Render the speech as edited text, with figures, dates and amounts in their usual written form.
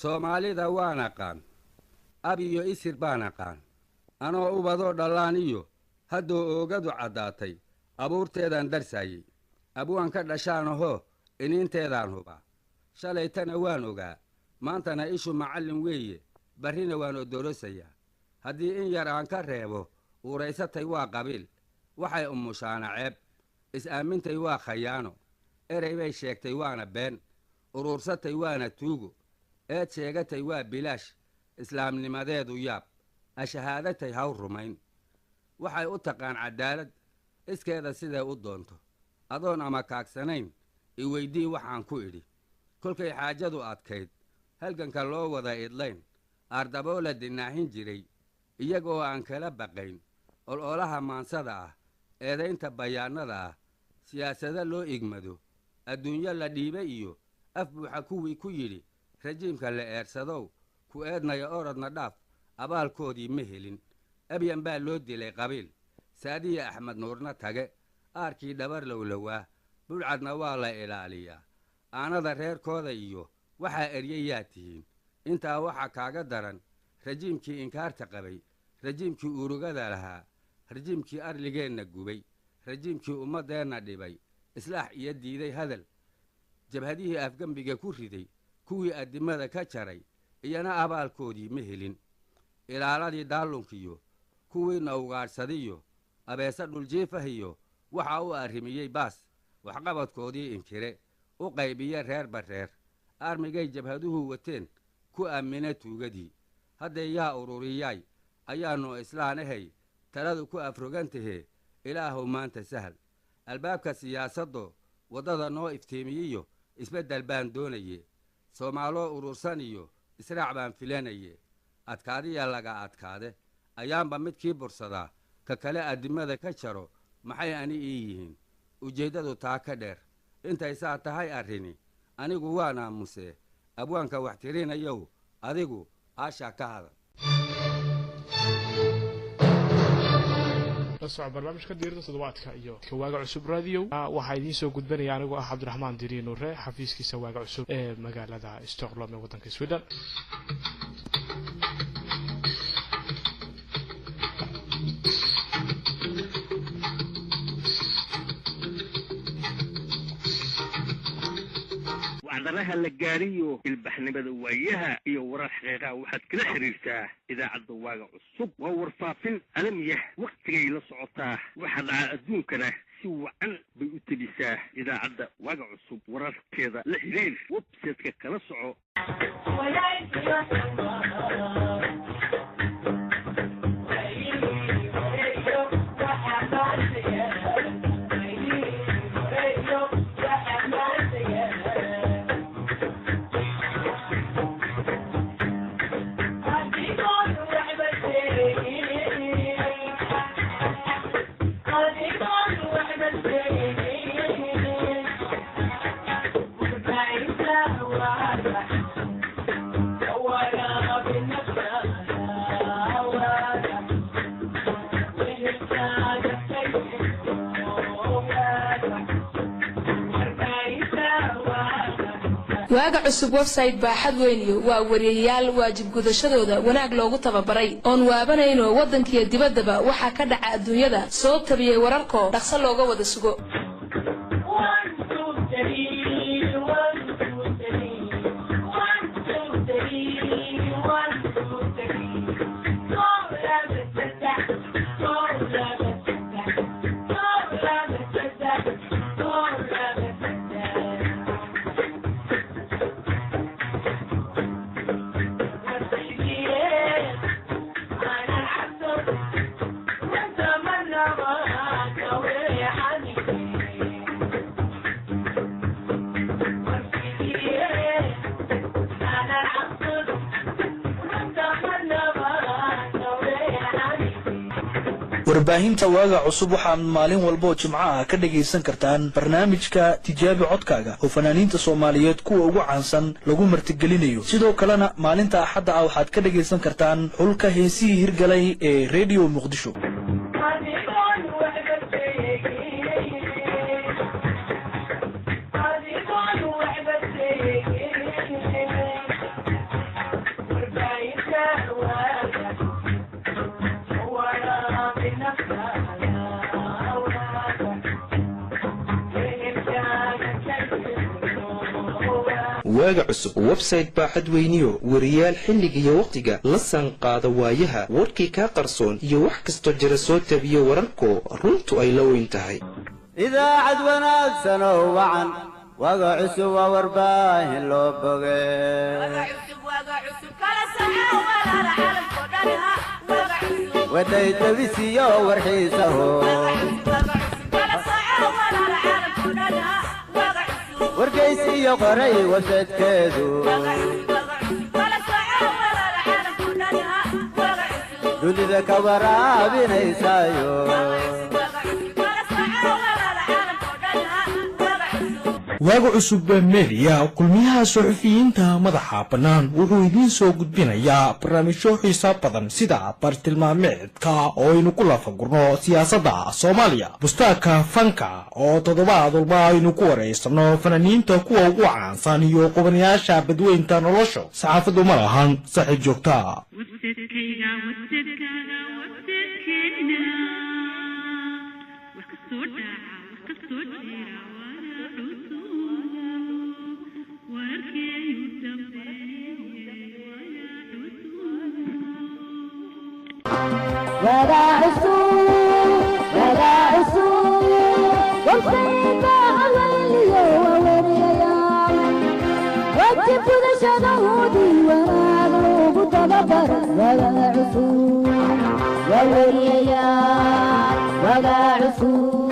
soomaalida waan aqaan ab iyo isir baan aqaan anoo ubadoo dhallaan iyo hadduu oogadu caddaatay abuurteedaan darsaayey abwaan ka dhashaanahoo iniinteedaan hubaa shalaytana waan ogaa maantana ishu macallin weeye barrina waan odorosayaa haddii in yar aan ka reebo uuraysatay waa qabiil waxay umushaana ceeb is-aamintay waa khayaano erey bay sheegtay waana been uruursatay waana tuugo eed sheegatay waa bilaash islaamnimadeedu yaab ashahaadatay haw rumayn waxay u taqaan caddaalad iskeeda siday u doonto adoon ama kaagsanayn i weydii waxaan ku idhi kolkay xaajadu adkayd halganka loo wada idlayn aardaboo la dinaahin jiray iyagoo aan kala baqayn ololaha maansada ah eedaynta bayaannada ah siyaasado loo igmado adduunyo la dhiibe iyo af buuxa kuwii ku yidhi rajiimka la eersadow ku eednaya orodna dhaaf abaalkoodii ma helin abyan baa loo dilay qabiil saadiya axmed nuurna tage aarkii dhabar lowlowaa budhcadna waa la ilaaliyaa aanada reerkooda iyo waxaa eryayaa tihiin intaa waxaa kaaga daran rajiimkii inkaarta qabay rajiimkii urugada lahaa rajiimkii arligeenna gubay rajiimkii ummaddeenna dhibay islaax iyo diiday hadal jabhadihii afgembiga ku riday kuwii addimada ka jaray iyana abaalkoodii ma helin ilaaladii daallunkiyo kuwiina ugaadhsadiyo abeese dhuljiifahiyo waxaa u arrimiyey baas waxqabadkoodii inkire u qaybiye reerba reer armigay jabhaduhu wateen ku aamina tuugadii hadday yaa ururiyaay ayaannu islaanahay taladu ku afrogantahee ilaahuw maanta sahal albaabka siyaasaddo waddada noo iftiimiyiyo isbeddel baan doonaye soomaaloo urursan iyo israac baan filanaye adkaadiya laga adkaade ayaanba midkii bursadaa ka kale addimada ka jaro maxay ani ii yihiin ujeeddadu taa ka dheer intay saa tahay arrini anigu waan aamusee abwaanka wax tirinayow adigu aashaa ka hadal lasoco barnaamijka diirada toddobaadka iyo waaga cusub radio waxaa idiin soo gudbanaya anigoo ah cabdiraxmaan diriin nuure xafiiskiisa waaga cusub ee magaalada stockholm ee waddanka sweden wacdaraha la gaariyo ilbaxnimada waayaha iyo warar xaqiiqaa waxaad kala xiriirtaa idaacadda waaga cusub waa warfaafin caalamiyah wakhtigay la socotaa waxa dhaca adduunkana si wacan bay u tebisaa idaacadda waaga cusub wararkeeda la xiriir websaytka kala soco waaga cusub website baaxad weyn iyo waa wariyayaal waajib gudashadooda wanaag loogu tababaray oon waabanayno waddankiiyo dibaddaba waxaa ka dhaca adduunyada soo tabiyey wararkoo dhaqso looga wada sugo warbaahinta waaga cusub waxaad maalin walba oo jimco ah ka dhagaysan kartaan barnaamijka tijaabi codkaaga oo fanaaniinta Soomaaliyeed kuwa ugu caansan lagu martigelinayo sidoo kalena maalinta axadda ah waxaad ka dhagaysan kartaan xulka heesihii hirgalay ee Radio Muqdisho waaga cusub website baaxad weyniyo wariyaal xilliga iyo waqtiga la sanqaada waayaha warkii kaa qarsoon iyo wax kastoo jira soo tabiyo wararko runtu ay la weyn tahay idaacad wanaagsan oo wacan waaga cusub waa warbaahin loo bogay waday tabisiyo warxiisaho wargaysiyo qoray websaytkeedu dunida ka waraabinaysaayo waaga cusub media kulmiyaha suxufiyiinta madaxa bannaan wuxuu idiin soo gudbinayaa barnaamijyo xiiso badan sida bartilmaameedka oo aynu ku lafagurno siyaasadda Soomaaliya bustaaka fanka oo toddobaad walba aynu ku wareysano fanaaniinta kuwa ugu caansan iyo qubanayaasha badweynta nolosha saxaafadu ma lahan saaxiib joogta ولا عسول والخير علي ووريا وجب ذا شنودي ونادوب تببر ولا عسول ووريا ولا عسول